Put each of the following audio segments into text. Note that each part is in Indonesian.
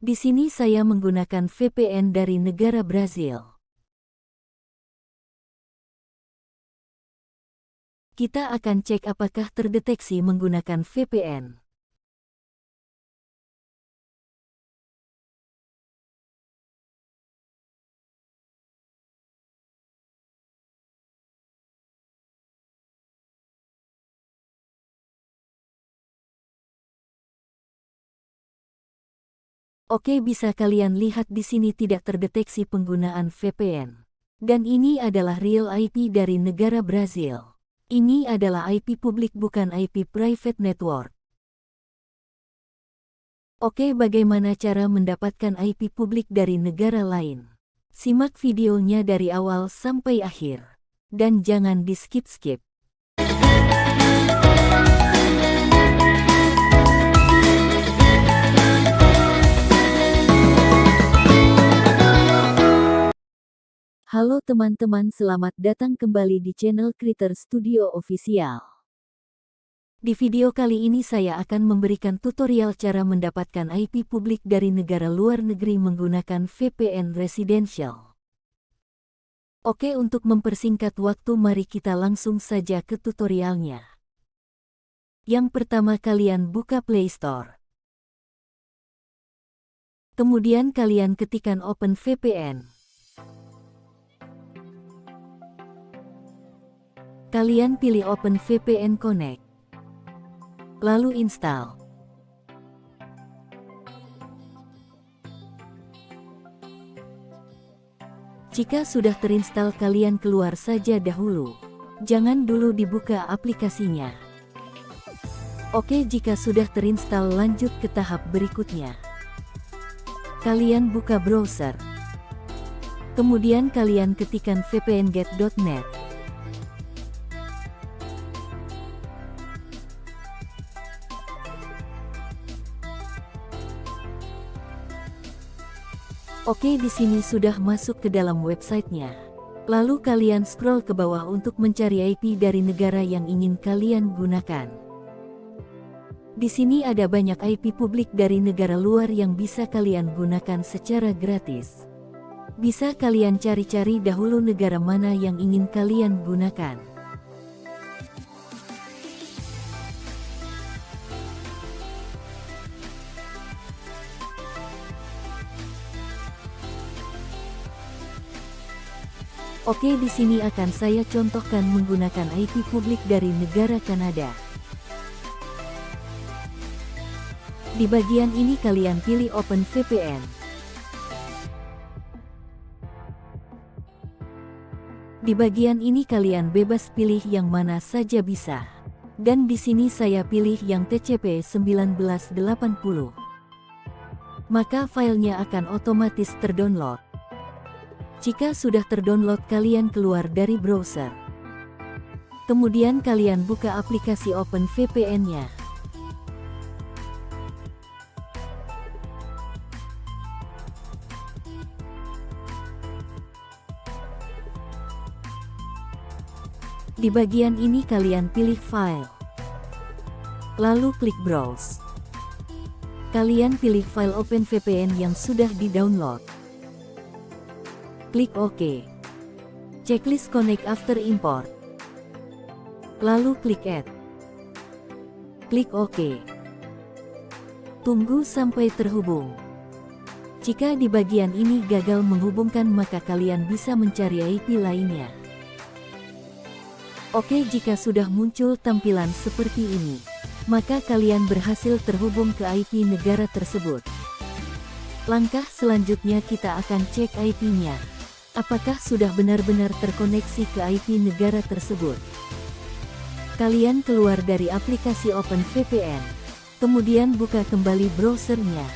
Di sini saya menggunakan VPN dari negara Brazil. Kita akan cek apakah terdeteksi menggunakan VPN. Oke, bisa kalian lihat di sini tidak terdeteksi penggunaan VPN. Dan ini adalah real IP dari negara Brazil. Ini adalah IP publik bukan IP private network. Oke, bagaimana cara mendapatkan IP publik dari negara lain? Simak videonya dari awal sampai akhir. Dan jangan di-skip-skip. Halo teman-teman, selamat datang kembali di channel Creator Studio Official. Di video kali ini saya akan memberikan tutorial cara mendapatkan IP publik dari negara luar negeri menggunakan VPN residential. Oke, untuk mempersingkat waktu mari kita langsung saja ke tutorialnya. Yang pertama, kalian buka Play Store. Kemudian kalian ketikkan Open VPN. Kalian pilih Open VPN Connect. Lalu install. Jika sudah terinstall, kalian keluar saja dahulu. Jangan dulu dibuka aplikasinya. Oke, jika sudah terinstall lanjut ke tahap berikutnya. Kalian buka browser. Kemudian kalian ketikkan vpngate.net. Oke, di sini sudah masuk ke dalam websitenya. Lalu kalian scroll ke bawah untuk mencari IP dari negara yang ingin kalian gunakan. Di sini ada banyak IP publik dari negara luar yang bisa kalian gunakan secara gratis. Bisa kalian cari-cari dahulu negara mana yang ingin kalian gunakan. Oke, di sini akan saya contohkan menggunakan IP publik dari negara Kanada. Di bagian ini kalian pilih Open VPN. Di bagian ini kalian bebas pilih yang mana saja bisa. Dan di sini saya pilih yang TCP 1980. Maka filenya akan otomatis terdownload. Jika sudah terdownload, kalian keluar dari browser. Kemudian kalian buka aplikasi Open VPN-nya. Di bagian ini kalian pilih File. Lalu klik Browse. Kalian pilih file OpenVPN yang sudah di-download. Klik OK. Checklist Connect after import. Lalu klik Add. Klik OK. Tunggu sampai terhubung. Jika di bagian ini gagal menghubungkan, maka kalian bisa mencari IP lainnya. Oke, jika sudah muncul tampilan seperti ini, maka kalian berhasil terhubung ke IP negara tersebut. Langkah selanjutnya kita akan cek IP-nya. Apakah sudah benar-benar terkoneksi ke IP negara tersebut? Kalian keluar dari aplikasi Open VPN. Kemudian buka kembali browsernya.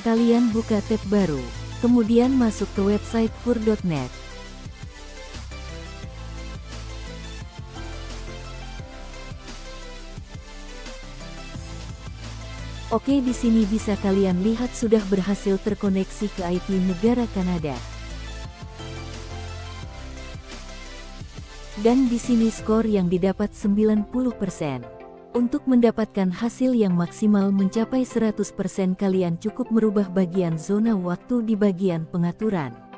Kalian buka tab baru. Kemudian masuk ke website pur.net. Oke, di sini bisa kalian lihat sudah berhasil terkoneksi ke IP negara Kanada. Dan di sini skor yang didapat 90%. Untuk mendapatkan hasil yang maksimal mencapai 100%, kalian cukup merubah bagian zona waktu di bagian pengaturan.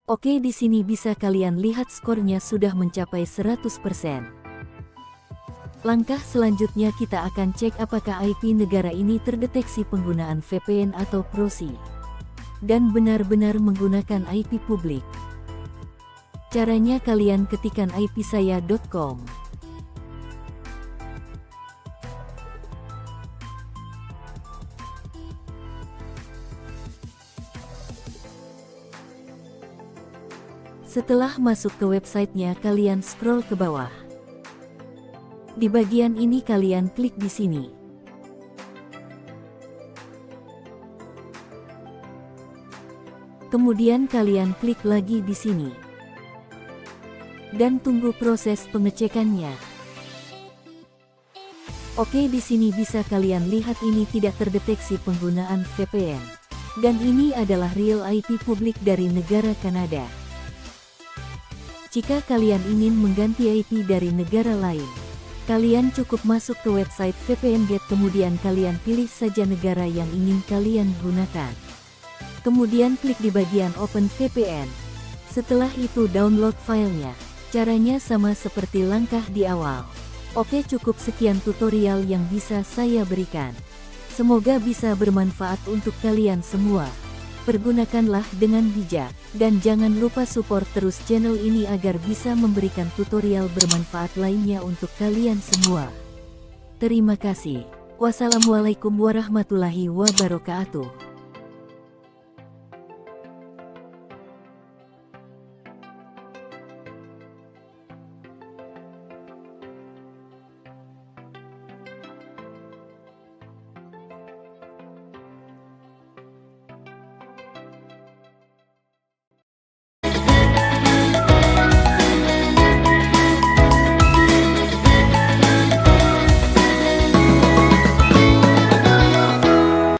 Oke, di sini bisa kalian lihat skornya sudah mencapai 100%. Langkah selanjutnya kita akan cek apakah IP negara ini terdeteksi penggunaan VPN atau proxy dan benar-benar menggunakan IP publik. Caranya kalian ketikkan ipsaya.com. Setelah masuk ke websitenya, kalian scroll ke bawah. Di bagian ini kalian klik di sini. Kemudian kalian klik lagi di sini. Dan tunggu proses pengecekannya. Oke, di sini bisa kalian lihat ini tidak terdeteksi penggunaan VPN. Dan ini adalah real IP publik dari negara Kanada. Jika kalian ingin mengganti IP dari negara lain, kalian cukup masuk ke website VPNGate, kemudian kalian pilih saja negara yang ingin kalian gunakan. Kemudian klik di bagian Open VPN. Setelah itu download filenya. Caranya sama seperti langkah di awal. Oke, cukup sekian tutorial yang bisa saya berikan. Semoga bisa bermanfaat untuk kalian semua. Pergunakanlah dengan bijak, dan jangan lupa support terus channel ini agar bisa memberikan tutorial bermanfaat lainnya untuk kalian semua. Terima kasih. Wassalamualaikum warahmatullahi wabarakatuh.